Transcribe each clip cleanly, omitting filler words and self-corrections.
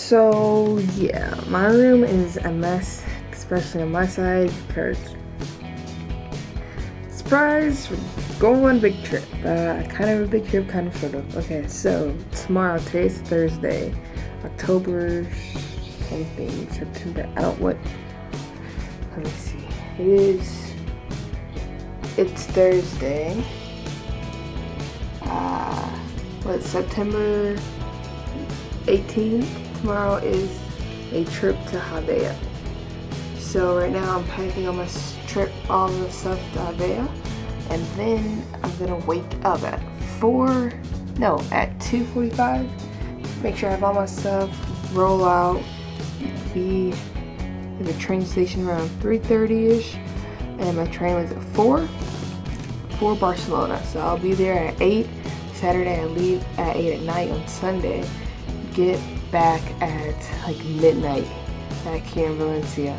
So yeah, my room is a mess, especially on my side, because surprise, we're going on a big trip. Kind of a big trip, kind of sort of. Okay, so tomorrow, today's Thursday, October something, September, I don't what, let me see, it's Thursday, September 18th. Tomorrow is a trip to Javea. So right now I'm packing all my all the stuff to Javea, and then I'm gonna wake up at 2:45. Make sure I have all my stuff, roll out, be in the train station around 3:30ish, and my train was at 4 for Barcelona. So I'll be there at 8. Saturday I leave at 8 at night. On Sunday, get back at like midnight back here in Valencia,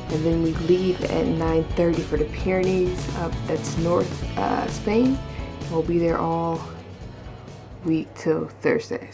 and then we leave at 9:30 for the Pyrenees. That's North Spain. We'll be there all week till Thursday.